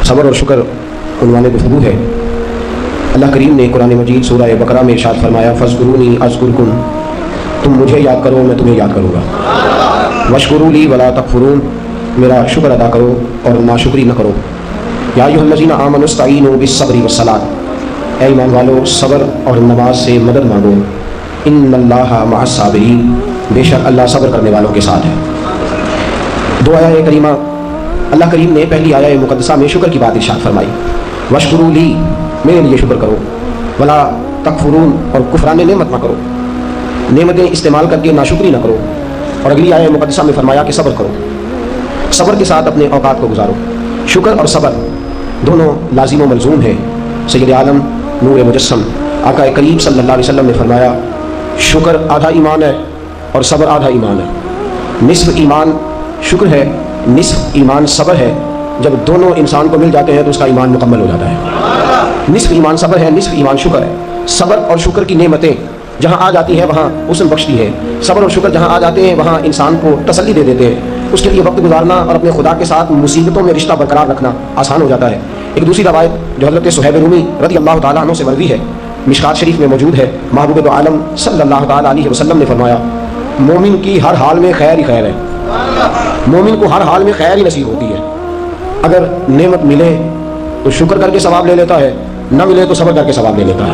صبر اور شکر عنوان گفتگو ہے۔ اللہ کریم نے قرآن مجید سورہ بقرہ میں ارشاد فرمایا فاذکرونی اذکرکم، تم مجھے یاد کرو میں تمہیں یاد کروں گا، واشکروا لی ولا تکفرون، میرا شکر ادا کرو اور ناشکری نہ کرو۔ یا ایھا الذین آمنوا استعینوا بالصبر والصلاۃ، اے ایمان والو صبر اور نماز سے مدد مانگو، ان اللہ مع الصابرین، بے شک اللہ صبر کرنے والوں کے ساتھ ہے۔ دو آیات کریمہ اللہ کریم نے پہلی آیہ مقدسہ میں شکر کی بات ارشاد فرمائی، واشکروا لی، میرے لیے شکر کرو، ولا تکفرون، اور کفران نعمت نہ کرو، نعمتیں استعمال کر کے ناشکری نہ کرو۔ اور اگلی آیہ مقدسہ میں فرمایا کہ صبر کرو، صبر کے ساتھ اپنے اوقات کو گزارو۔ شکر اور صبر دونوں لازم و ملزوم ہیں۔ سید عالم نور مجسم آقا کریم صلی اللہ علیہ وسلم نے فرمایا شکر آدھا ایمان ہے اور صبر آدھا ایمان ہے۔ نصف ایمان شکر ہے، نصف ایمان صبر ہے۔ جب دونوں انسان کو مل جاتے ہیں تو اس کا ایمان مکمل ہو جاتا ہے۔ نصف ایمان صبر ہے، نصف ایمان شکر ہے۔ صبر اور شکر کی نعمتیں جہاں آ جاتی ہیں وہاں حسن بخشتی ہے۔ صبر اور شکر جہاں آ جاتے ہیں وہاں انسان کو تسلی دے دیتے ہیں، اس کے لیے وقت گزارنا اور اپنے خدا کے ساتھ مصیبتوں میں رشتہ برقرار رکھنا آسان ہو جاتا ہے۔ ایک دوسری روایت جو حضرت صہیب رومی رضی اللہ تعالیٰ عنہ سے مروی ہے، مشکات شریف میں موجود ہے، محبوب دو عالم صلی اللہ تعالیٰ علیہ وسلم نے فرمایا مومن کی ہر حال میں خیر ہی خیر ہے، مومن کو ہر حال میں خیر ہی نصیب ہوتی ہے۔ اگر نعمت ملے تو شکر کر کے ثواب لے لیتا ہے، نہ ملے تو صبر کر کے ثواب لے لیتا ہے۔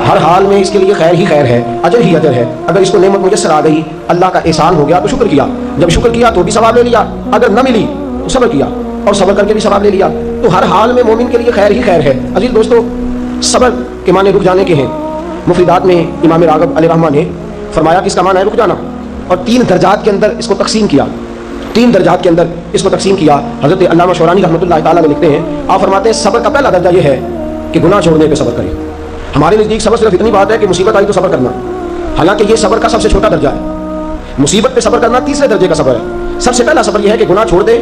ہر حال میں اس کے لیے خیر ہی خیر ہے، اجر ہی اجر ہے۔ اگر اس کو نعمت میسر آ گئی، اللہ کا احسان ہو گیا تو شکر کیا، جب شکر کیا تو بھی ثواب لے لیا، اگر نہ ملی تو صبر کیا اور صبر کر کے بھی ثواب لے لیا۔ تو ہر حال میں مومن کے لیے خیر ہی خیر ہے۔ عزیز دوستو، صبر کے معنی رک جانے کے ہیں۔ مفردات میں امام راغب علیہ رحمہ نے فرمایا کہ اس کا معنی ہے رک جانا، اور 3 درجات کے اندر اس کو تقسیم کیا، 3 درجات کے اندر اس کو تقسیم کیا۔ حضرت علامہ شورانی رحمۃ اللہ تعالیٰ لکھتے ہیں، آپ فرماتے ہیں صبر کا پہلا درجہ یہ ہے کہ گناہ چھوڑنے پہ صبر کریں۔ ہمارے نزدیک صبر صرف اتنی بات ہے کہ مصیبت آئی تو صبر کرنا، حالانکہ یہ صبر کا سب سے چھوٹا درجہ ہے۔ مصیبت پہ صبر کرنا تیسرے درجے کا صبر ہے۔ سب سے پہلا صبر یہ ہے کہ گناہ چھوڑ دے،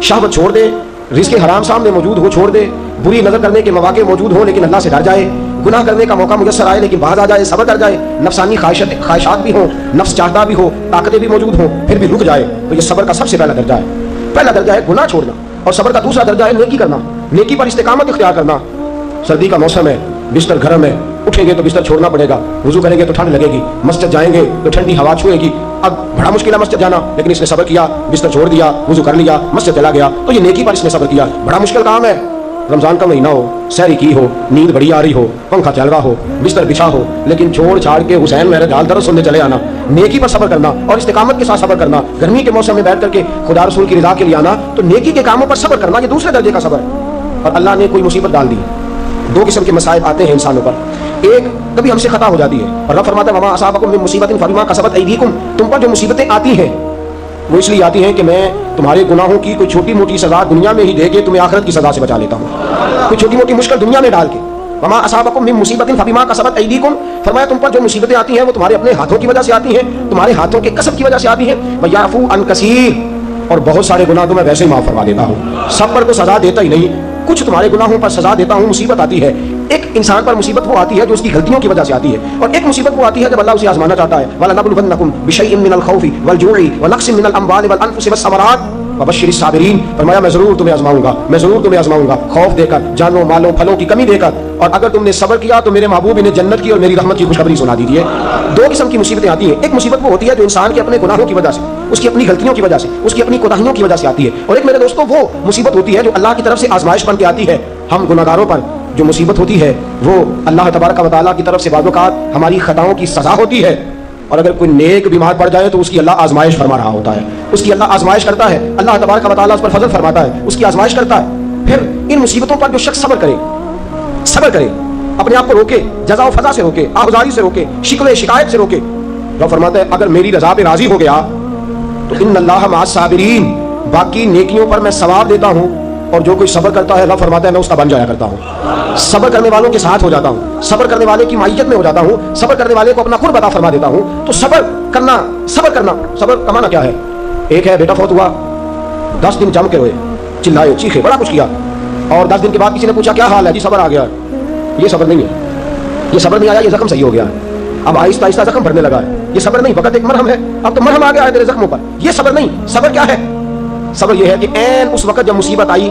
شہوت چھوڑ دے، رزق حرام سامنے موجود ہو چھوڑ دے، بری نظر کرنے کے مواقع موجود ہوں لیکن اللہ سے ڈر جائے، گناہ کرنے کا موقع میسر آئے لیکن باز آ جائے، صبر کر جائے، نفسانی خواہشات بھی ہوں، نفس چاہتا بھی ہو، طاقتیں بھی موجود ہوں، پھر بھی رک جائے، تو یہ صبر کا سب سے پہلا درجہ ہے۔ پہلا درجہ ہے گناہ چھوڑنا، اور صبر کا دوسرا درجہ ہے نیکی کرنا، نیکی پر استقامت اختیار کرنا۔ سردی کا موسم ہے، بستر گرم ہے، اٹھیں گے تو بستر چھوڑنا پڑے گا، وضو کریں گے تو ٹھنڈ لگے گی، مسجد جائیں گے تو ٹھنڈی ہوا چھوئے گی۔ اب بڑا مشکل ہے مسجد جانا، لیکن اس نے صبر کیا، بستر چھوڑ دیا، وضو کر لیا، مسجد چلا گیا، تو یہ نیکی پر اس نے صبر کیا۔ بڑا مشکل کام ہے، رمضان کا مہینہ ہو، سحری کی ہو، نیند بڑی آ رہی ہو، پنکھا چل رہا ہو، بستر بچھا ہو، لیکن چھوڑ چھاڑ کے حسین میرے جال درد سننے چلے آنا، نیکی پر صبر کرنا اور استقامت کے ساتھ صبر کرنا، گرمی کے موسم میں بیٹھ کر کے خدا رسول کی رضا کے لیے آنا، تو نیکی کے کاموں پر صبر کرنا، یہ دوسرے درجے کا صبر ہے۔ اور اللہ نے کوئی مصیبت ڈال دی، 2 قسم کے مصائب آتے ہیں انسانوں پر۔ ایک کبھی ہم سے خطا ہو جاتی ہے، اور رب فرماتا ہے وما اصابکم من مصیبت فبما کسبت ایدیکم، تم پر جو مصیبتیں آتی ہیں وہ اس لیے آتی ہیں کہ میں تمہارے گناہوں کی کوئی چھوٹی موٹی سزا دنیا میں ہی دے کے تمہیں آخرت کی سزا سے بچا لیتا ہوں، کوئی چھوٹی موٹی مشکل دنیا میں ڈال کے۔ وما اصابکم من مصیبت فبما کسبت ایدیکم، فرمایا تم پر جو مصیبتیں آتی ہیں وہ تمہارے اپنے ہاتھوں کی وجہ سے آتی ہیں، تمہارے ہاتھوں کے کسب کی وجہ سے آتی ہیں۔ ویعفو عن کثیر، اور بہت سارے گناہ تو میں ویسے ہی معاف فرما دیتا ہوں، سب پر تو سزا دیتا ہی نہیں، کچھ تمہارے گناہوں پر سزا دیتا ہوں۔ مصیبت آتی ہے، ایک انسان پر مصیبت وہ آتی ہے جو اس کی غلطیوں کی وجہ سے آتی ہے، اور ایک مصیبت وہ آتی ہے جب اللہ اسے آزمانا چاہتا ہے۔ وَلَنَبْلُوَنَّكُمْ بِشَيْءٍ مِّنَ الْخَوْفِ وَالْجُوعِ وَنَقْصٍ مِّنَ الْأَمْوَالِ وَالْأَنفُسِ وَالثَّمَرَاتِ وَبَشِّرِ الصَّابِرِينَ، فرمایا میں ضرور تمہیں آزماؤں گا، میں ضرور تمہیں آزماؤں گا، خوف دے کر، جانوں مالوں پھلوں کی کمی دے کر، اور اگر تم نے صبر کیا تو میرے محبوب انہیں جنت کی اور میری رحمت کی خوشخبری سنا دیجیے۔ 2 قسم کی مصیبتیں آتی ہیں، ایک مصیبت وہ ہوتی ہے جو انسان کے اپنے گناہوں کی وجہ سے، اس کی اپنی غلطیوں کی وجہ سے، اس کی اپنی کوتاہیوں کی وجہ سے آتی ہے، اور ایک میرے دوستوں وہ مصیبت ہوتی ہے جو اللہ کی طرف سے آزمائش بن کے آتی ہے۔ ہم گناہگاروں پر جو مصیبت ہوتی ہے وہ اللہ تبارک و تعالیٰ کی طرف سے بعض اوقات ہماری خطاؤں کی سزا ہوتی ہے، اور اگر کوئی نیک بیمار پڑ جائے تو اس کی اللہ آزمائش فرما رہا ہوتا ہے، اس کی اللہ آزمائش کرتا ہے، اللہ تبارک و تعالیٰ اس پر فضل فرماتا ہے، اس کی آزمائش کرتا ہے۔ پھر ان مصیبتوں پر جو شخص صبر کرے، صبر کرے، اپنے آپ کو روکے، جزا و فضا سے روکے، آہذاری سے روکے، شکوے شکایت سے روکے، رب فرماتا ہے اگر میری رضا پہ راضی ہو گیا تو ان اللہ مع الصابرین، باقی نیکیوں پر میں ثواب دیتا ہوں، اور جو کوئی صبر کرتا ہے رب فرماتا ہے میں اس کا بن جایا کرتا ہوں، صبر کرنے والوں کے ساتھ ہو جاتا ہوں، صبر کرنے والے کی معیت میں ہو جاتا ہوں، صبر کرنے والے کو اپنا قرب عطا فرما دیتا ہوں۔ تو صبر کرنا، صبر کا معنی کیا ہے؟ ایک ہے بیٹا فوت ہوا، 10 دن جم کے روئے، چلائے چیخے، بڑا کچھ کیا، اور 10 دن کے بعد کسی نے پوچھا کیا حال ہے جی، صبر آ گیا، یہ صبر نہیں ہے، یہ صبر نہیں آیا، یہ زخم صحیح ہو گیا ہے، اب آہستہ آہستہ زخم بھرنے لگا ہے، یہ صبر نہیں، فقط ایک مرہم ہے، اب تو مرہم آ گیا ہے تیرے زخموں پر، یہ صبر نہیں۔ صبر کیا ہے؟ صبر یہ ہے کہ عین اس وقت جب مصیبت آئی،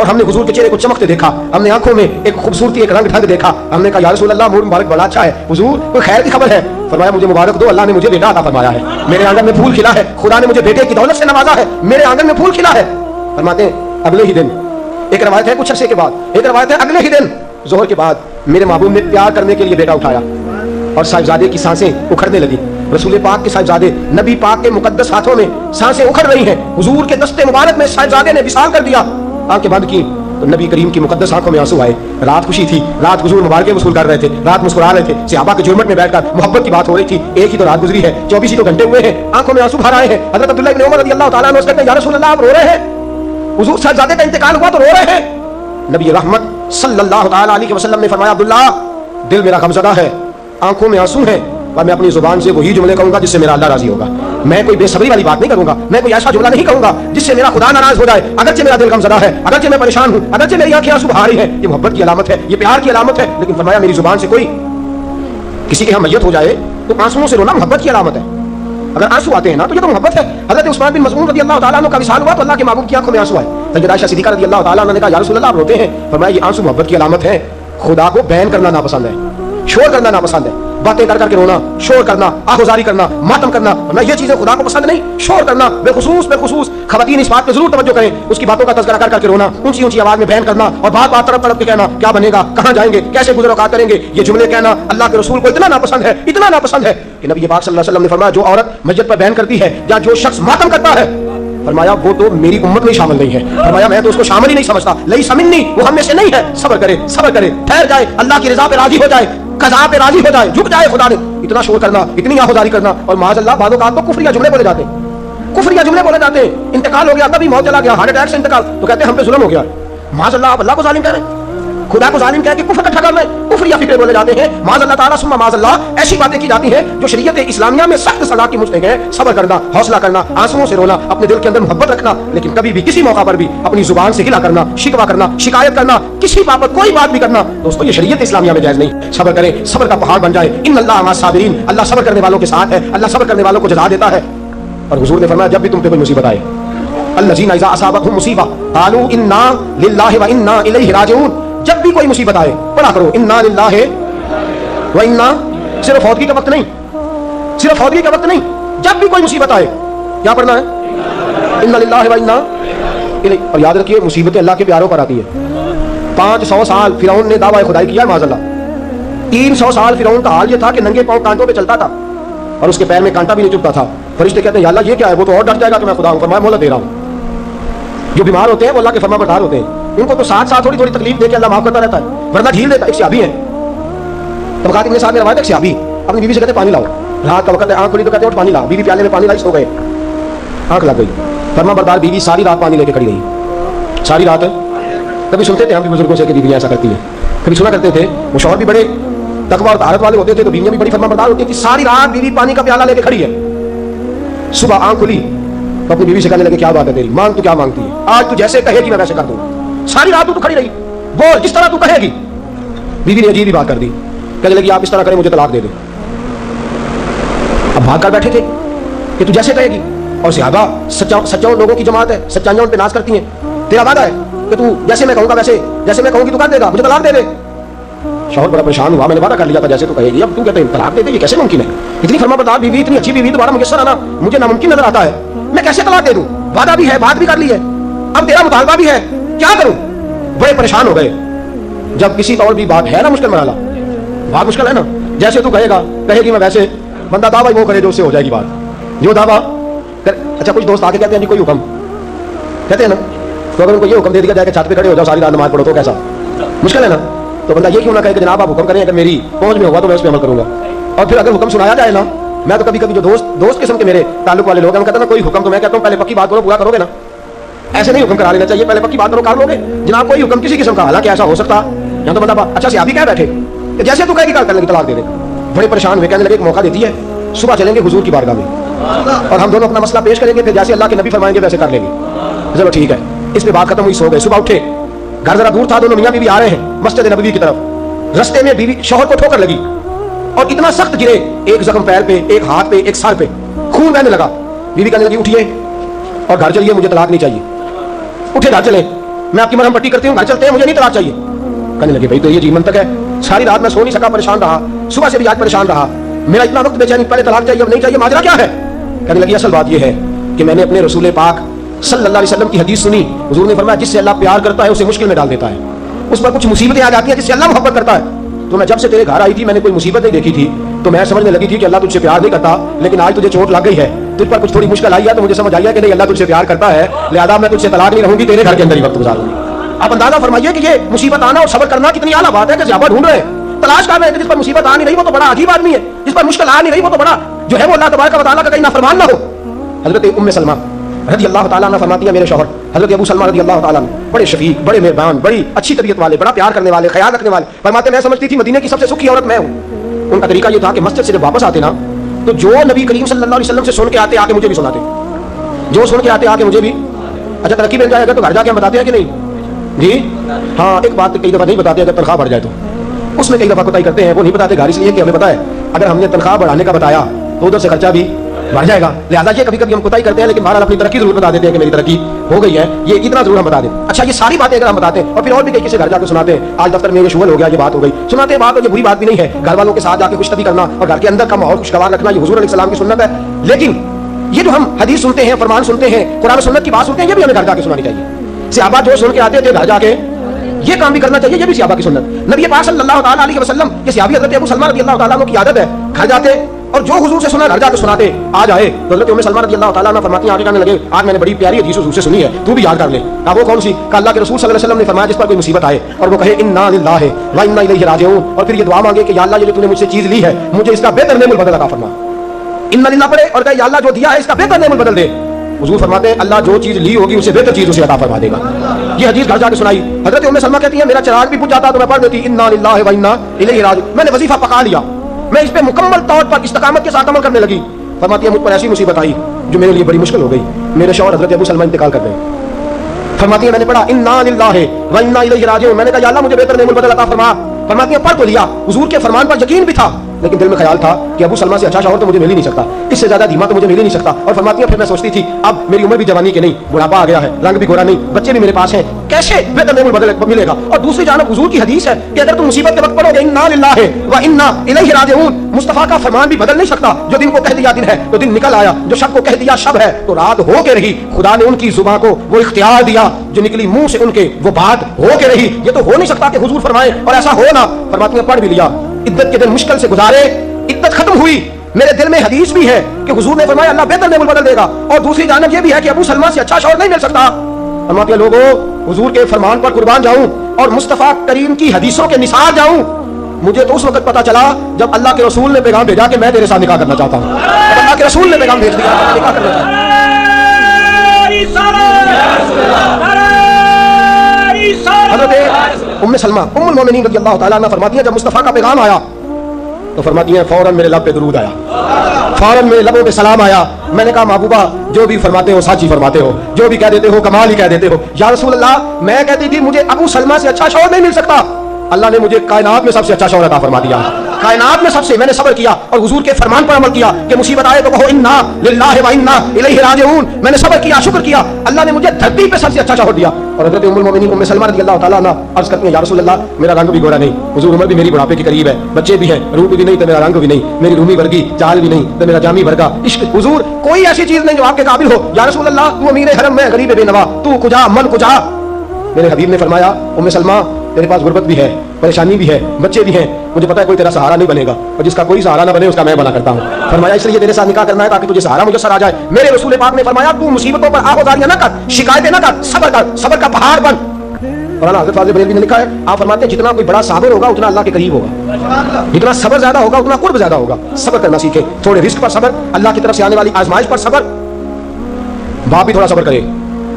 اور ہم نے حضور کے چہرے کو چمکتے دیکھا, ہم نے آنکھوں میں ایک خوبصورتی, ایک رنگ ڈھنگ دیکھا. ہم نے کہا یا رسول اللہ موڈ مبارک بڑا اچھا ہے, حضور کوئی خیر کی خبر ہے؟ فرمایا مجھے مبارک دو, اللہ نے مجھے بیٹا عطا فرمایا ہے, میرے آنگن میں پھول کھلا ہے, خدا نے مجھے بیٹے کی دولت سے نوازا ہے, میرے آنگن میں پھول کھلا ہے. فرماتے ہیں اگلے ہی دن, ایک روایت ہے کچھ عرصے کے بعد, ایک روایت ہے اگلے ہی دن ظہر کے بعد میرے محبوب نے پیار کرنے کے لیے بیٹا اٹھایا اور صاحبزادے کی سانسیں اکھڑنے لگی. رسول پاک کے صاحبزادے نبی پاک کے مقدس ہاتھوں میں سانسیں اکھڑ رہی ہیں. حضور کے دستے مبارک میں صاحبزادے نے وصال کر دیا. آنکھیں بند کی تو نبی کریم کی مقدس آنکھوں میں آنسو آئے. رات خوشی تھی, رات حضور مبارکیں وصول کر رہے تھے, رات مسکرا رہے تھے, صحابہ کے جھرمٹ میں بیٹھ کر محبت کی بات ہو رہی تھی. ایک ہی تو رات گزری ہے, 24 ہی تو گھنٹے ہوئے ہیں, آنکھوں میں آنسو بھر آئے ہیں. حضرت عبداللہ بن عمر رضی اللہ تعالیٰ عنہ کہتے ہیں یا رسول اللہ آپ رو رہے ہیں؟ حضور صاحبزادے کا انتقال ہوا تو رو رہے ہیں. نبی رحمت صلی اللہ تعالیٰ علیہ وسلم نے فرمایا عبداللہ دل میرا غمزدہ ہے, آنکھوں میں آنسو ہیں, اور میں اپنی زبان سے وہی جملے کہوں گا جس سے میرا اللہ راضی ہوگا. میں کوئی بے صبری والی بات نہیں کروں گا, میں کوئی ایسا جملہ نہیں کہوں گا جس سے میرا خدا ناراض ہو جائے. اگرچہ میرا دل غمزدہ ہے, اگرچہ میں پریشان ہوں, اگرچہ میری آنکھیں آنسو بہا رہی ہیں, یہ محبت کی علامت ہے, یہ پیار کی علامت ہے, لیکن فرمایا میری زبان سے کوئی کسی کے یہاں میت ہو جائے تو آنسوؤں سے رونا محبت کی علامت ہے. اگر آنسو آتے ہیں نا تو یہ تو محبت ہے. حضرت عثمان بن مظعون رضی اللہ تعالیٰ عنہ کا وصال ہوا تو اللہ کے محبوب کی آنکھوں میں آنسو آئے. سیدہ عائشہ صدیقہ رضی اللہ تعالیٰ عنہ نے کہا یا رسول اللہ آپ روتے ہیں؟ فرمایا یہ آنسو محبت کی علامت ہے. خدا کو بیان کرنا ناپسند ہے, شور کرنا ناپسند ہے, باتیں کر کے رونا, شور کرنا, آہوزاری کرنا, ماتم کرنا, یہ چیزیں خدا کو پسند نہیں. شور کرنا, بالخصوص خواتین اس بات پہ ضرور توجہ کریں, اس کی باتوں کا تذکرہ کر کے رونا, اونچی اونچی آواز میں بیان کرنا, اور بات بات تڑپ کے کہنا کیا بنے گا, کہاں جائیں گے, کیسے گزر اوقات کریں گے, یہ جملے کہنا اللہ کے رسول کو اتنا ناپسند ہے, اتنا ناپسند ہے کہ نبی پاک صلی اللہ علیہ وسلم نے فرمایا جو عورت مسجد پر بیان کرتی ہے یا جو شخص ماتم کرتا ہے, فرمایا وہ تو میری امت میں شامل نہیں ہے. فرمایا میں تو اس کو شامل ہی نہیں سمجھتا, لیس منی, وہ ہم میں سے نہیں ہے. صبر کرے, ٹھہر جائے, اللہ کی رضا پہ راضی ہو جائے, قضا پہ راضی ہو جائے, جھک جائے خدا نے. اتنا شور کرنا, اتنی آہوزاری کرنا, اور معاذ اللہ بعض اوقات تو کفریہ جملے بولے جاتے ہیں, کفریہ جملے بولے جاتے ہیں. انتقال ہو گیا, تبھی موت چلا گیا, ہارٹ اٹیک سے انتقال, تو کہتے ہیں ہم پہ ظلم ہو گیا. معاذ اللہ آپ اللہ کو ظالم کہہ رہے ہیں, خدا کو ظالم کہہ کے کفر کا ٹھکر رہے ہیں, کفریہ فکرے بولے جاتے ہیں. معاذ اللہ تعالیٰ ثم معاذ اللہ, ایسی باتیں کی جاتی ہیں جو شریعت اسلامیہ میں سخت سزا کی مستحق ہے. صبر کرنا, حوصلہ کرنا, آنسوؤں سے رونا, اپنے دل کے اندر محبت رکھنا, لیکن کبھی بھی کسی موقع پر بھی اپنی زبان سے گلا کرنا, شکوہ کرنا, شکایت کرنا, کسی بابت کوئی بات بھی کرنا, دوستو یہ شریعت اسلامیہ میں جائز نہیں. صبر کریں, صبر کا پہاڑ بن جائے. ان اللہ مع الصابرین, اللہ صبر کرنے والوں کے ساتھ ہے, اللہ صبر کرنے والوں کو جزا دیتا ہے. اور حضور نے فرمایا جب بھی تم پہ کوئی مصیبت آئے, الذین اذا اصابتهم مصیبہ قالوا انا للہ وانا الیہ راجعون, جب بھی کوئی مصیبت آئے پڑھا کرو انا للہ و انا, صرف فوتگی کا وقت نہیں, صرف فوتگی کا وقت نہیں, جب بھی کوئی مصیبت آئے کیا پڑھنا ہے, انا للہ و انا الیہ. اور یاد رکھیے مصیبتیں اللہ کے پیاروں پر آتی ہے. 500 سال فرعون نے دعویٰ خدائی کیا معاذ اللہ. 300 سال فرعون کا حال یہ تھا کہ ننگے پاؤں کانٹوں پہ چلتا تھا اور اس کے پیر میں کانٹا بھی نہیں چبھتا تھا. فرشتے کہتے ہیں یا اللہ یہ کیا ہے, وہ تو اور ڈر جائے گا کہ میں خدا ہوں. فرمایا مہلت دے رہا ہوں. جو بیمار ہوتے ہیں وہ اللہ کے فرما بردار ہوتے ہیں, ان کو تو ساتھ تھوڑی تھوڑی تکلیف دے کے اللہ معاف کرتا رہتا ہے, ورنہ ڈھیل دیتا ہے. ایک صحابی ہے, طبقات ابن سعد میں روایت ہے, ایک صحابی اپنی بیوی سے کہتے پانی لاؤ, رات کا وقت ہے, آنکھ کھلی تو کہتے ہیں پانی لا. بیوی پیالے میں پانی لائی, سو گئے, آنکھ لگ گئی. فرما بردار بیوی ساری رات پانی لے کے کھڑی رہی, ساری رات. کبھی سنتے تھے ہم بھی بزرگوں سے کہ بیویاں ایسا کرتی ہیں, کبھی سنا کرتے تھے وہ شوہر بھی بڑے تقویٰ اور طہارت والے ہوتے تھے تو بیویاں بھی بڑی فرما بردار ہوتی تھی. ساری رات بیوی پانی کا پیالہ لے کے کھڑی ہے. صبح آنکھ کھلی تو اپنی بیوی سے کہنے لگے کیا بات ہے تیری, مانگ تو کیا مانگتی ہے, آج تو جیسے کہے گی میں ویسے کر دوں. ساری رات تو کھڑی رہی, بول جس طرح تو کہے گی. بیوی نے عجیب ہی بات کر دی, کہنے لگی آپ اس طرح کریں مجھے طلاق دے دیں. اب بھاگ کر بیٹھے تھے کہ تو جیسے کہے گی, اور صحابہ سچاؤں لوگوں کی جماعت ہے, سچائیاں ان پہ ناز کرتی ہیں. تیرا وعدہ ہے کہ تو جیسے میں کہوں گا ویسے, جیسے میں کہوں گی تو کر دے گا, مجھے طلاق دے دے. شوہر بڑا پریشان ہوا, میں نے وعدہ کر لیا تھا جیسے تو کہے گی, اب تو کہتے ہیں طلاق دے دے, یہ کیسے ممکن ہے؟ اتنی فرما بردار بیوی, اتنی اچھی بیوی دوبارہ میسر آنا مجھے ناممکن نظر آتا ہے. میں کیسے طلاق دے دوں, وعدہ بھی ہے, بات بھی کر لی ہے, اب تیرا مطالبہ بھی ہے, کیا کروں؟ بڑے پریشان ہو گئے. جب کسی طور بھی بات ہے نا مشکل مرحلہ, بات مشکل ہے نا, جیسے تو کہے گا, کہے گی میں ویسے, بندہ دعویٰ وہ کرے جو اس سے ہو جائے گی بات, جو دعویٰ کر. اچھا کچھ دوست آ کے کہتے ہیں جی کوئی حکم, کہتے ہیں نا, تو اگر ان کو یہ حکم دے دیا جائے کہ چھت پہ کھڑے ہو جاؤ ساری رات نماز پڑھو تو کیسا مشکل ہے نا. تو بندہ یہ کیوں نہ کہے کہ جناب آپ حکم کریں, اگر میری پہنچ میں ہوگا تو میں اس پہ عمل کروں گا. اور پھر اگر حکم سنایا جائے نا, میں تو کبھی کبھی جو دوست قسم کے میرے تعلق والے لوگ ہیں, کہتے ہیں نا کوئی حکم تو میں کہتا ہوں پہلے پکی بات کرو, پورا کرو گے نا, ایسے نہیں حکم کرا لینا چاہیے, پہلے پکی بات کرو, کر لو گے جناب کوئی حکم کسی قسم کا. حالانکہ ایسا ہو سکتا یا تو بندہ اچھا صحابی کہہ بیٹھے کہ جیسے تو کہے گی کرنے کی طلاق دے دے. بڑے پریشان ہوئے, کہنے لگے ایک موقع دیتی ہے, صبح چلیں گے حضور کی بارگاہ میں اور ہم دونوں اپنا مسئلہ پیش کریں گے, پھر جیسے اللہ کے نبی فرمائیں گے ویسے کر لیں گے. چلو ٹھیک ہے. اس پہ بات ختم ہوئی, سو گئے. صبح اٹھے, گھر ذرا دور تھا, دونوں میاں بیوی آ رہے ہیں مسجد نبوی کی طرف. رستے میں بیوی شوہر کو ٹھوکر لگی اور اتنا سخت گرے, ایک زخم پیر پہ, ایک ہاتھ پہ, ایک سر پہ, خون بہنے لگا. بیوی کہنے لگی اٹھیے اور گھر چلیے, مجھے طلاق نہیں چاہیے. اٹھے گھر چلے, میں آپ کی مرہم پٹی کرتی ہوں, گھر چلتے ہیں, مجھے نہیں طلاق چاہیے. کہنے لگے بھائی تو یہ جی منطق ہے, ساری رات میں سو نہیں سکا, پریشان رہا, صبح سے بھی آج پریشان رہا, میرا اتنا وقت بے چینی, پہلے طلاق چاہیے اب نہیں چاہیے, ماجرا کیا ہے؟ کہنے لگی اصل بات یہ ہے کہ میں نے اپنے رسول پاک صلی اللہ علیہ وسلم کی حدیث سنی. حضور نے فرمایا جس سے اللہ پیار کرتا ہے اسے مشکل میں ڈال دیتا ہے, اس پر کچھ مصیبتیں آ جاتی ہیں جس سے اللہ محبت کرتا ہے. تو میں جب سے تیرے گھر آئی تھی میں نے کوئی مصیبت نہیں دیکھی تھی, تو میں سمجھنے لگی تھی کہ اللہ تجھ سے پیار نہیں کرتا, لیکن آج تجھے چوٹ لگ گئی ہے, تجھ پر کچھ تھوڑی مشکل آئی ہے, تو مجھے سمجھ آئی ہے کہ نہیں اللہ تجھ سے پیار کرتا ہے, لہذا میں تجھ سے طلاق نہیں رہوں گی, تیرے گھر کے اندر ہی وقت گزاروں گی. آپ اندازہ فرمائیے کہ یہ مصیبت آنا اور صبر کرنا کتنی اعلیٰ بات ہے کہ زیادہ ڈھونڈ رہے ہیں, تلاش کر رہے ہیں. جس پر مصیبت آ نہیں رہی وہ تو بڑا عجیب آدمی ہے, جس پر مشکل آ نہیں رہی وہ تو بڑا جو ہے وہ اللہ تبارک و تعالیٰ کا کہیں نافرمان نہ ہو. حضرت ام سلمہ رضی اللہ تعالیٰ عنہ فرماتی ہے میرے شوہر حضرت ابو سلمہ رضی اللہ تعالیٰ عنہ بڑے شفیق, بڑے مہربان, بڑی اچھی طبیعت والے, بڑا پیار کرنے والے, خیال رکھنے والے. فرماتے میں سمجھتی تھی مدینے کی سب سے سکھی عورت میں ہوں. ان کا طریقہ یہ تھا کہ مسجد سے جب واپس آتے نا تو جو نبی کریم صلی اللہ علیہ وسلم سے سن کے آتے آ کے مجھے بھی سناتے, جو سن کے آتے آ کے مجھے بھی. اچھا ترقی مل جائے گا تو گھر جا کے ہم بتاتے ہیں کہ نہیں جی؟ ہاں ایک بات کئی دفعہ نہیں بتاتے, اگر تنخواہ بڑھ جائے تو اس میں کئی دفعہ کوتاہی کرتے ہیں, وہ نہیں بتاتے گھر, اس لیے کہ ہمیں پتا ہے اگر ہم نے تنخواہ بڑھانے کا بتایا تو ادھر سے خرچہ بھی بڑھ جائے گا, لہٰذا یہ کبھی کبھی ہم کوتاہی کرتے ہیں, لیکن بہرحال اپنی ترقی ضرور بتا دیتے ہیں کہ میری ترقی ہو گئی ہے, یہ اتنا ضرور ہم بتا دیں. اچھا یہ ساری باتیں اگر ہم بتاتے ہیں اور پھر اور بھی کسی گھر جا کے سناتے ہیں, آج دفتر میں یہ شغل ہو گیا, یہ بات ہو گئی, سناتے ہیں بات, اور یہ بری بات بھی نہیں ہے. گھر والوں کے ساتھ جا کے خوشخبری کرنا اور گھر کے اندر کا ماحول خوشگوار رکھنا یہ حضور علیہ السلام کی سنت ہے. لیکن یہ جو ہم حدیث سنتے ہیں, فرمان سنتے ہیں, قرآن سنت کی بات سنتے ہیں, یہ بھی ہمیں گھر جا کے سنانی چاہیے. صحابہ جو سن کے آتے تھے گھر جا کے یہ کام بھی کرنا چاہیے, یہ بھی صحابہ کی سنت. نبی پاک صلی اللہ تعالیٰ علیہ وسلم یہ صحابی حضرت ابو سلمہ رضی اللہ تعالیٰ عنہ کی عادت ہے, گھر جاتے اور جو حضور سے سنا گھر جا کے سناتے. آج آئے تو حضرت ام سلمہ رضی اللہ تعالیٰ عنہ فرماتی ہیں, آگے کہنے لگے آج میں نے بڑی پیاری حدیث حضور سے سنی ہے, تو بھی یاد کر لے. کہا وہ کون سی؟ کہ اللہ کے رسول صلی اللہ علیہ وسلم نے فرمایا جس پر کوئی مصیبت آئے اور وہ کہے انا للہ و انا الیہ راجعون, اور پھر یہ دعا مانگے کہ یا اللہ یہ جو تو نے مجھ سے چیز لی ہے مجھے اس کا بہتر نعمت البدل عطا فرما. انا للہ پڑھے اور کہے یا اللہ جو دیا ہے اس کا بہتر نعمت البدل دے. حضور فرماتے ہیں اللہ جو چیز لی ہوگی اسے بہتر چیز اسے عطا فرما دے گا. یہ حدیث گھر جا کے سنائی. حضرت ام سلمہ کہتی ہیں میرا چراغ بھی بجھ جاتا تو میں پڑھ دیتی انا للہ و انا الیہ راجعون. میں نے وظیفہ پکا لیا, میں اس پہ مکمل طور پر استقامت کے ساتھ عمل کرنے لگی. فرماتی ہے مجھ پر ایسی مصیبت آئی جو میرے لیے بڑی مشکل ہو گئی, میرے شوہر حضرت ابو سلمہ انتقال کر گئے. فرماتی ہے میں نے پڑھا انا للہ و انا الیہ راجعون, میں نے کہا یا اللہ مجھے بہتر نعمت البدل عطا فرما. فرماتی ہیں پڑھ تو لیا, حضور کے فرمان پر یقین بھی تھا, لیکن دل میں خیال تھا کہ ابو سلمہ سے اچھا شوہر تو مجھے مل ہی نہیں سکتا, اس سے زیادہ دھیما تو مجھے مل ہی نہیں سکتا. اور فرماتی ہیں پھر میں سوچتی تھی اب میری عمر بھی جوانی کی نہیں, بڑھاپا آ گیا ہے, رنگ بھی گورا نہیں, بچے بھی میرے پاس ہیں, کیسے بہتر نعمت البدل ملے گا. اور دوسری جانب حضور کی حدیث ہے کہ اگر تم مصیبت کے وقت پڑھو گے انا للہ و انا الیہ راجعون, مصطفیٰ کا فرمان بھی بدل نہیں سکتا. جو دن کو کہہ دیا دن ہے تو دن نکل آیا, جو شب کو کہہ دیا شب ہے تو رات ہو کے رہی. خدا نے ان کی زبان کو وہ اختیار دیا جو نکلی منہ سے ان کے وہ بات ہو کے رہی. یہ تو ہو نہیں سکتا کہ حضور فرمائے اور ایسا ہو نہ. فرماتی ہیں پڑھ بھی لیا, عدت کے دن مشکل سے گزارے, عدت ختم ہوئی, میرے دل میں حدیث بھی ہے کہ حضور نے فرمایا اللہ بہتر نعمت بدل دے گا. اور دوسری جانب یہ بھی ہے کہ ابو سلمہ سے اچھا شوہر نہیں مل سکتا. فرماتے ہیں لوگوں حضور کے فرمان پر قربان جاؤں اور مصطفیٰ کریم کی حدیثوں کے نثار جاؤں. مجھے تو اس وقت پتا چلا جب اللہ کے رسول نے پیغام بھیجا کہ میں تیرے ساتھ نکاح کرنا چاہتا ہوں. اللہ کے رسول نے پیغام بھیج دیا نکاح کرنا چاہتا ہوں. حضرت ام سلمہ ام المومنین رضی اللہ تعالیٰ عنہ فرماتی ہیں جب مصطفیٰ کا پیغام آیا تو فرماتی ہیں فوراً میرے لب پہ درود آیا, فوراً میرے لبوں پہ سلام آیا. میں نے کہا محبوبہ جو بھی فرماتے ہو سچ ہی فرماتے ہو, جو بھی کہہ دیتے ہو کمال ہی کہہ دیتے ہو. یا رسول اللہ میں کہتی تھی مجھے ابو سلمہ سے اچھا شوہر نہیں مل سکتا, اللہ نے مجھے کائنات میں سب سے اچھا شوہر عطا فرما دیا. کائنات میں سب سے میں نے صبر کیا اور حضور کے فرمان پر عمل کیا کہ مصیبت آئے تو کہو انا للہ و انا الیہ راجعون. میں نے صبر کیا, شکر کیا, اللہ نے مجھے دھرتی پہ سب سے اچھا شوہر دیا. اور حضرت ام المومنین ام سلمہ رضی اللہ تعالیٰ عنہ عرض کرتی ہیں یا رسول اللہ میرا رنگ بھی گورا نہیں, حضور عمر بھی میری بڑھاپے کے قریب ہے, بچے بھی ہیں, روپ بھی نہیں تو میرا رنگ بھی نہیں, میری رومی ورگی چال بھی نہیں تو میرا جامی ورگا عشق, حضور کوئی ایسی چیز نہیں جو آپ کے قابل ہو. یا رسول اللہ تو امیر حرم میں غریب بے نوا, تو کجا من کجا. میرے حبیب نے فرمایا ام سلمہ تیرے پاس غربت بھی ہے, پریشانی بھی ہے, بچے بھی ہیں, مجھے پتا ہے کوئی تیرا سہارا نہیں بنے گا, اور جس کا کوئی سہارا نہ بنے اس کا میں بنا کرتا ہوں. فرمایا اس لیے تیرے ساتھ نکاح کرنا ہے تاکہ تجھے سہارا میسر آ جائے. میرے رسول پاک نے فرمایا تو مصیبتوں پر آہوازاریاں نہ کر, شکایتیں نہ کر, صبر کر, صبر کا پہاڑ بن. مولانا حضرت فاضل بریلوی نے لکھا ہے آپ فرماتے ہیں جتنا کوئی بڑا صابر ہوگا اتنا اللہ کے قریب ہوگا, جتنا صبر زیادہ ہوگا اتنا قرب زیادہ ہوگا. صبر کرنا سیکھے, تھوڑے رزق پر صبر, اللہ کی طرف سے آنے والی آزمائش پر صبر. باپ بھی تھوڑا صبر کرے,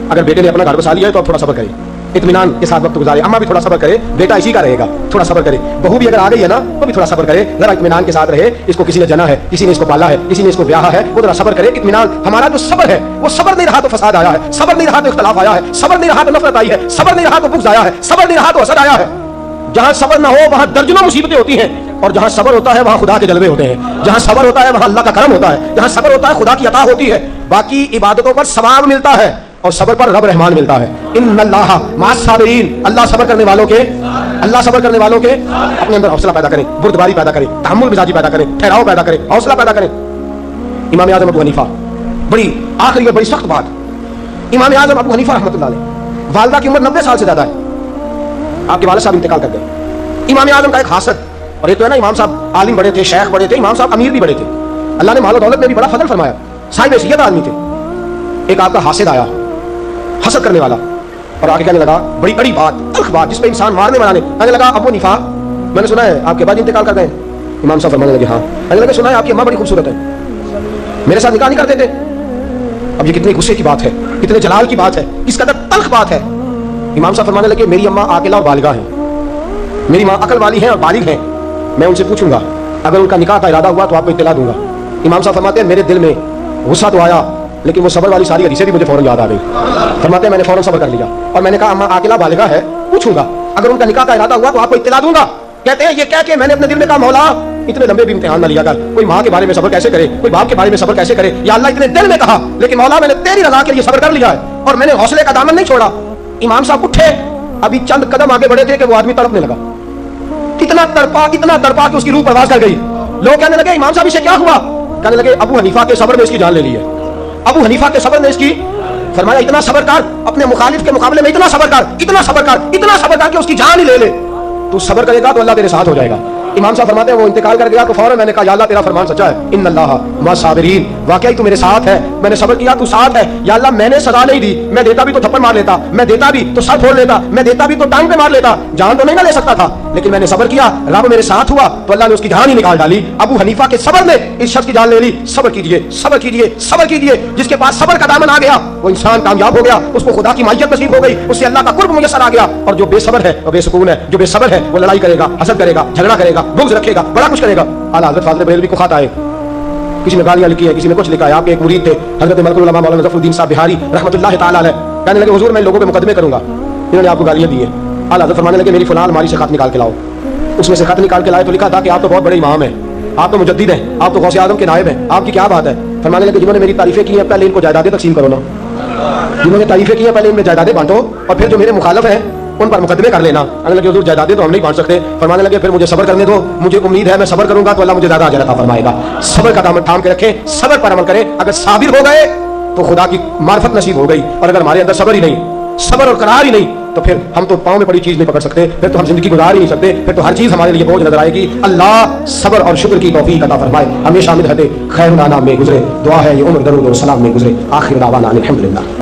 اگر بیٹے نے اپنا گھر بسا لیا ہے تو آپ تھوڑا صبر کرے, اطمینان کے ساتھ وقت گزارے. اماں بھی تھوڑا صبر کرے, بیٹا اسی کا رہے گا, تھوڑا صبر کرے. بہو بھی اگر آ گئی ہے نا تو بھی تھوڑا صبر کرے, ذرا اطمینان کے ساتھ رہے. اس کو کسی نے جنا ہے, کسی نے اس کو پالا ہے, کسی نے اس کو بیاہا ہے, وہ ذرا صبر کرے, اطمینان. ہمارا جو صبر ہے وہ صبر نہیں رہا تو فساد آیا ہے, صبر نہیں رہا تو اختلاف آیا ہے, صبر نہیں رہا تو نفرت آئی ہے, صبر نہیں رہا تو بغض آیا ہے, صبر نہیں رہا تو حسد آیا ہے. جہاں صبر نہ ہو وہاں درجنوں مصیبتیں ہوتی ہیں, اور جہاں صبر ہوتا ہے وہاں خدا کے جلوے ہوتے ہیں. جہاں صبر ہوتا ہے وہاں اللہ کا کرم ہوتا ہے, جہاں صبر ہوتا ہے خدا کی عطا ہوتی ہے. باقی عبادتوں پر ثواب ملتا ہے, اور صبر پر رب رحمان ملتا ہے. ان اللہ مع الصابرین، اللہ صبر کرنے والوں کے اپنے اندر حوصلہ پیدا کریں، بردباری پیدا کریں، تحمل مزاجی پیدا کریں، ٹھہراؤ پیدا کریں، حوصلہ پیدا کریں. امام اعظم ابو حنیفہ، بڑی آخری اور بڑی سخت بات، امام اعظم ابو حنیفہ رحمۃ اللہ علیہ، والدہ کی عمر 90 سال سے زیادہ ہے، آپ کے والد صاحب انتقال کر گئے. امام اعظم کا ایک خاصت، اور یہ تو ہے نا، امام صاحب عالم بڑے تھے، شیخ بڑے تھے، امام صاحب امیر بھی بڑے تھے، اللہ نے مال و دولت میں بھی بڑا فضل فرمایا، صاحب حیثیت آدمی تھے. ایک آپ کا حاسد آیا، حسد کرنے والا، اور آگے کہنے لگا بڑی بڑی بات، تلخ بات جس پہ انسان مارنے والا نہیں. کہنے لگا ابو حنیفہ، میں نے سنا ہے آپ کے بعد انتقال کر گئے. امام صاحب فرمانے لگے ہاں. کہنے لگے سنا ہے آپ کی اماں بڑی خوبصورت ہے، میرے ساتھ نکاح نہیں کرتے تھے. اب یہ کتنے غصے کی بات ہے، کتنے جلال کی بات ہے، کس قدر تلخ بات ہے. امام صاحب فرمانے لگے میری اماں عاقلہ اور بالغہ ہیں، میری ماں عقل والی ہیں اور بالغ ہیں، میں ان سے پوچھوں گا، اگر ان کا نکاح کا ارادہ ہوا تو آپ کو اطلاع دوں گا. امام صاحب فرماتے ہیں میرے دل میں غصہ تو آیا، لیکن وہ صبر والی ساری حدیثیں بھی مجھے فوراً یاد آ گئی. فرماتے ہیں میں نے فوراً صبر کر لیا اور میں نے کہا اماں عاقلہ بالغہ ہے، پوچھوں گا، اگر ان کا نکاح کا ارادہ ہوا تو آپ کو اطلاع دوں گا. کہتے ہیں یہ کہہ کے میں نے اپنے دل میں کہا مولا اتنے لمبے بھی امتحان نہ لیا کر، کوئی ماں کے بارے میں صبر کیسے کرے، کوئی باپ کے بارے میں صبر کیسے کرے. یا اللہ اتنے دل میں کہا، لیکن مولا میں نے تیری رضا کے لیے صبر کر لیا ہے اور میں نے حوصلے کا دامن نہیں چھوڑا. امام صاحب اٹھے، ابھی چند قدم آگے بڑھے تھے کہ وہ آدمی تڑپنے لگا. اتنا تڑپا کہ اس کی روح پرواز کر گئی. لوگ کہنے لگے امام صاحب اسے کیا ہوا؟ کہنے لگے ابو حنیفہ کے صبر نے اس کی جان لے لی ہے. ابو حنیفہ کے صبر نے اس کی، فرمایا اتنا صبر کر، اپنے مخالف کے مقابلے میں اتنا صبر کر، اتنا صبر کر، اتنا صبر کر کہ اس کی جان ہی لے لے. تو صبر کرے گا تو اللہ تیرے ساتھ ہو جائے گا. امام صاحب فرماتے ہیں وہ انتقال کر گیا تو فوراً میں نے کہا یا اللہ تیرا فرمان سچا ہے، ان اللہ مع الصابرین، واقعی تو میرے ساتھ ہے، میں نے صبر کیا تو ساتھ ہے. یا اللہ میں نے سزا نہیں دی، میں دیتا بھی تو تھپڑ مار لیتا، میں دیتا بھی تو سر پھوڑ لیتا، میں دیتا بھی تو ٹانگ پہ مار لیتا، جان تو نہیں نہ لے سکتا تھا، لیکن میں نے صبر کیا، رب میرے ساتھ ہوا تو اللہ نے اس کی جان ہی نکال ڈالی. ابو حنیفہ کے صبر نے اس شخص کی جان لے لی. صبر کیجئے، صبر کیجئے، صبر کیجئے. جس کے پاس صبر کا دامن آ گیا وہ انسان کامیاب ہو گیا، اس کو خدا کی معیت نصیب ہو گئی، اس سے اللہ کا قرب میسر آ گیا. اور جو بے صبر ہے وہ بے سکون ہے، جو بے صبر ہے وہ لڑائی کرے گا، حسد کرے گا، جھگڑا کرے گا، بغض رکھے گا، بڑا کچھ کرے گا. اعلیٰ حضرت فاضل بریلوی کو خط آئے، کسی نے گالیاں لکھی ہے، کسی نے کچھ لکھا ہے. آپ کے ایک مرید تھے حضرت ملک العلماء مولانا ظفر الدین صاحب بہاری رحمۃ اللہ تعالی علیہ، کہنے لگے حضور میں لوگوں پہ مقدمے کروں گا، انہوں نے آپ کو گالیاں دی ہیں. اعلیٰ حضرت فرمانے لگے میری فلاں الماری سے خط نکال کے لاؤ. اس میں سے خط نکال کے لائے تو لکھا تھا کہ آپ تو بہت بڑے امام ہیں، آپ تو مجدد ہیں، آپ تو غوث اعظم کے نائب ہیں، آپ کی کیا بات ہے. فرمانے لگے جنہوں نے میری تعریفیں کی ہیں پہلے ان کو جائیدادیں تقسیم کرو نا، جنہوں نے تعریفیں کی ہیں پہلے ان میں جائیدادیں بانٹو اور پھر جو میرے مخالف ہیں ان پر مقدمے کر لینا. کہنے لگے حضور جائیدادیں تو ہم نہیں بانٹ سکتے. فرمانے لگے پھر مجھے صبر کرنے دو، مجھے امید ہے میں صبر کروں گا تو اللہ مجھے زیادہ اجر عطا فرمائے گا. صبر کا دامن تھام کے رکھیں، صبر پر عمل کریں. اگر صابر ہو گئے تو خدا کی معرفت نصیب ہو گئی، اور اگر ہمارے اندر صبر ہی نہیں، صبر اور قرار ہی نہیں، تو پھر ہم تو پاؤں میں پڑی چیز نہیں پکڑ سکتے، پھر تو ہم زندگی گزار ہی نہیں سکتے، پھر تو ہر چیز ہمارے لیے بوجھ نظر آئے گی. اللہ صبر اور شکر کی توفیق عطا فرمائے. ہمیشہ مدحت خیر الانام میں گزرے، دعا ہے یہ عمر درود و سلام میں گزرے. آخر دعوانا الحمدللہ.